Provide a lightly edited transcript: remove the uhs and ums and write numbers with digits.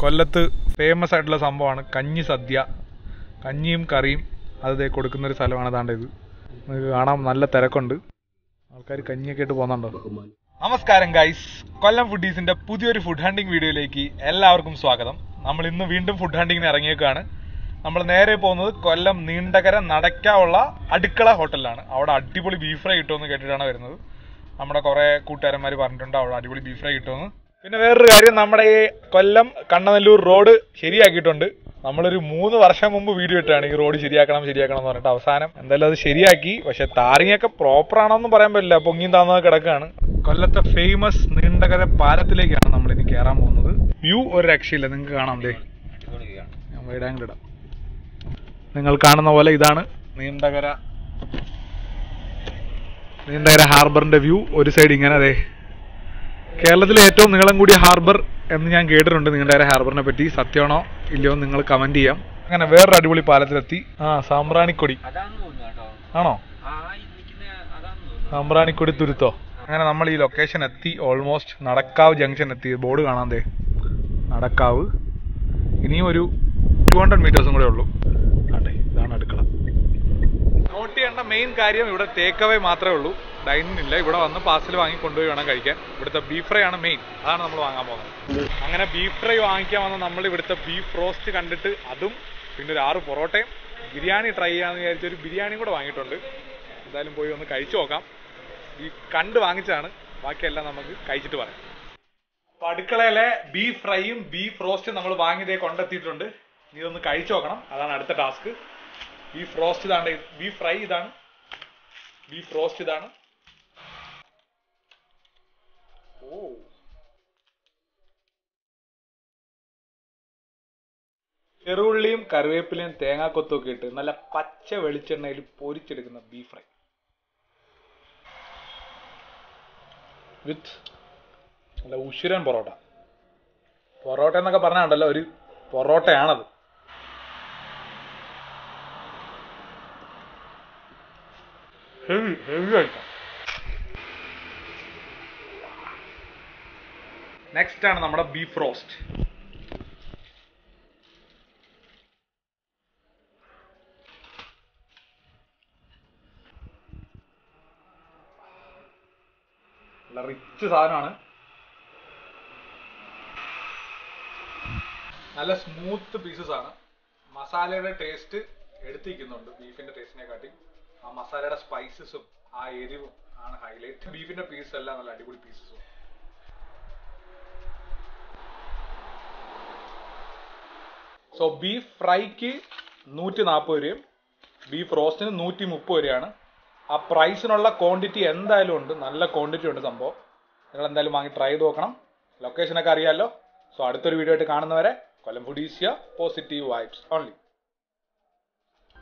കൊല്ലത്ത് ഫേമസ് ആയിട്ടുള്ള സംഭവമാണ് കഞ്ഞി സദ്യ. കഞ്ഞിയും കറിയും അത് കൊടുക്കുന്നൊരു സ്ഥലമാണ്. അതാണ്ട് ഇത് നിങ്ങൾക്ക് കാണാൻ നല്ല തിരക്കുണ്ട്. ആൾക്കാർ കഞ്ഞിയൊക്കെ ആയിട്ട് പോകുന്നുണ്ടോ? നമസ്കാരം ഗൈസ്, കൊല്ലം ഫുഡീസിന്റെ പുതിയൊരു ഫുഡ് ഹണ്ടിങ് വീഡിയോയിലേക്ക് എല്ലാവർക്കും സ്വാഗതം. നമ്മൾ ഇന്ന് വീണ്ടും ഫുഡ് ഹണ്ടിങ്ങിന് ഇറങ്ങിയേക്കാണ്. നമ്മൾ നേരെ പോകുന്നത് കൊല്ലം നീണ്ടകര നടക്കാവുള്ള അടുക്കള ഹോട്ടലിലാണ്. അവിടെ അടിപൊളി ബീഫ് ഫ്രൈ കിട്ടുമെന്ന് കേട്ടിട്ടാണ് വരുന്നത്. നമ്മുടെ കുറെ കൂട്ടുകാരന്മാർ പറഞ്ഞിട്ടുണ്ട് അവിടെ അടിപൊളി ബീഫ് ഫ്രൈ കിട്ടുമെന്ന്. പിന്നെ വേറൊരു കാര്യം, നമ്മുടെ ഈ കൊല്ലം കണ്ണനല്ലൂർ റോഡ് ശരിയാക്കിയിട്ടുണ്ട്. നമ്മളൊരു 3 വർഷം മുമ്പ് വീഡിയോ ഇട്ടാണ് ഈ റോഡ് ശരിയാക്കണം എന്ന് പറഞ്ഞിട്ട്. അവസാനം എന്തായാലും അത് ശരിയാക്കി. പക്ഷെ താറിങ്ങൊക്കെ പ്രോപ്പർ ആണോന്നും പറയാൻ പറ്റില്ല, പൊങ്ങിയും താന്നൊക്കെ കിടക്കുകയാണ്. കൊല്ലത്തെ ഫേമസ് നീണ്ടകര പാലത്തിലേക്കാണ് നമ്മൾ ഇനി കയറാൻ പോകുന്നത്. വ്യൂ ഒരു രക്ഷയില്ല, നിങ്ങൾക്ക് കാണാം. ഞാൻ വൈഡാങ്കിലിടാം. നിങ്ങൾ കാണുന്ന പോലെ ഇതാണ് നീണ്ടകര ഹാർബറിന്റെ വ്യൂ. ഒരു സൈഡ് ഇങ്ങനെ. അതെ, കേരളത്തിലെ ഏറ്റവും നീളം കൂടിയ ഹാർബർ എന്ന് ഞാൻ കേട്ടിട്ടുണ്ട് നീണ്ടകര ഹാർബറിനെ പറ്റി. സത്യമാണോ ഇല്ലയോ നിങ്ങൾ കമന്റ് ചെയ്യാം. അങ്ങനെ വേറൊരു അടിപൊളി പാലത്തിലെത്തി. സാമ്പ്രാണിക്കൊടി ആണോ? സാമ്പ്രാണിക്കൊടി തുരുത്തോ? അങ്ങനെ നമ്മൾ ഈ ലൊക്കേഷൻ എത്തി. ഓൾമോസ്റ്റ് നടക്കാവ് ജംഗ്ഷൻ എത്തി. ബോർഡ് കാണാതെ നടക്കാവ്. ഇനിയും ഒരു 200 മീറ്റേഴ്സും കൂടെ ഉള്ളൂ. അതെ, ഇതാണ് അടുക്കള. നോട്ട് ചെയ്യേണ്ട മെയിൻ കാര്യം, ഇവിടെ ടേക്ക് അവേ മാത്രമേ ഉള്ളൂ, ഡൈനിങ് ഇല്ല. ഇവിടെ വന്ന് പാർസൽ വാങ്ങി കൊണ്ടുപോയി വേണം കഴിക്കാൻ. ഇവിടുത്തെ ബീഫ് ഫ്രൈ ആണ് മെയിൻ, അതാണ് നമ്മൾ വാങ്ങാൻ പോകുന്നത്. അങ്ങനെ ബീഫ് ഫ്രൈ വാങ്ങിക്കാൻ വന്ന നമ്മൾ ഇവിടുത്തെ ബീഫ് റോസ്റ്റ് കണ്ടിട്ട് അതും പിന്നെ ഒരു 6 പൊറോട്ടയും ബിരിയാണി ട്രൈ ചെയ്യാമെന്ന് വിചാരിച്ച ഒരു ബിരിയാണിയും കൂടെ വാങ്ങിയിട്ടുണ്ട്. എന്തായാലും പോയി ഒന്ന് കഴിച്ചു നോക്കാം. ഈ കണ്ട് വാങ്ങിച്ചാണ്, ബാക്കിയെല്ലാം നമുക്ക് കഴിച്ചിട്ട് പറയാം. അപ്പൊ അടുക്കളയിലെ ബീഫ് ഫ്രൈയും ബീഫ് റോസ്റ്റും നമ്മൾ വാങ്ങിയതേ കൊണ്ടെത്തിയിട്ടുണ്ട്. നീ ഇതൊന്ന് കഴിച്ചു നോക്കണം, അതാണ് അടുത്ത ടാസ്ക്. ബീഫ് റോസ്റ്റ് ഇതാണ്, ബീഫ് ഫ്രൈ ഇതാണ്, ബീഫ് റോസ്റ്റ് ഇതാണ്. ചെറുള്ളിയും കറിവേപ്പിലയും തേങ്ങാക്കൊത്തും ഒക്കെ ഇട്ട് നല്ല പച്ച വെളിച്ചെണ്ണയിൽ പൊരിച്ചെടുക്കുന്ന ബീഫ് ഫ്രൈ വിത്ത് നല്ല ഉശിരൻ പൊറോട്ട. പൊറോട്ട എന്നൊക്കെ പറഞ്ഞാണ്ടല്ലോ, ഒരു പൊറോട്ടയാണത്. ഹെവി ആയിട്ടാണ്. നെക്സ്റ്റ് ആണ് നമ്മുടെ ബീഫ് റോസ്റ്റ്. നല്ല റിച്ച് സാധനമാണ്. നല്ല സ്മൂത്ത് പീസസ് ആണ്. മസാലയുടെ ടേസ്റ്റ് എടുത്തിരിക്കുന്നുണ്ട് ബീഫിന്റെ ടേസ്റ്റിനെ കാട്ടി. ആ മസാലയുടെ സ്പൈസസും ആ എരിവും ആണ് ഹൈലൈറ്റ്. ബീഫിന്റെ പീസ് എല്ലാം നല്ല അടിപൊളി പീസസും. സോ ബീഫ് ഫ്രൈക്ക് 140 രൂപയും ബീഫ് റോസ്റ്റിന് 130 രൂപയാണ്. ആ പ്രൈസിനുള്ള ക്വാണ്ടിറ്റി എന്തായാലും ഉണ്ട്, നല്ല ക്വാണ്ടിറ്റി ഉണ്ട് സംഭവം. നിങ്ങൾ എന്തായാലും വാങ്ങി ട്രൈ ചെയ്ത് നോക്കണം. ലൊക്കേഷനൊക്കെ അറിയാമല്ലോ. സോ അടുത്തൊരു വീഡിയോ ആയിട്ട് കാണുന്നവരെ കൊല്ലം ഫുഡീസിയ, പോസിറ്റീവ് വൈബ്സ് ഓൺലി.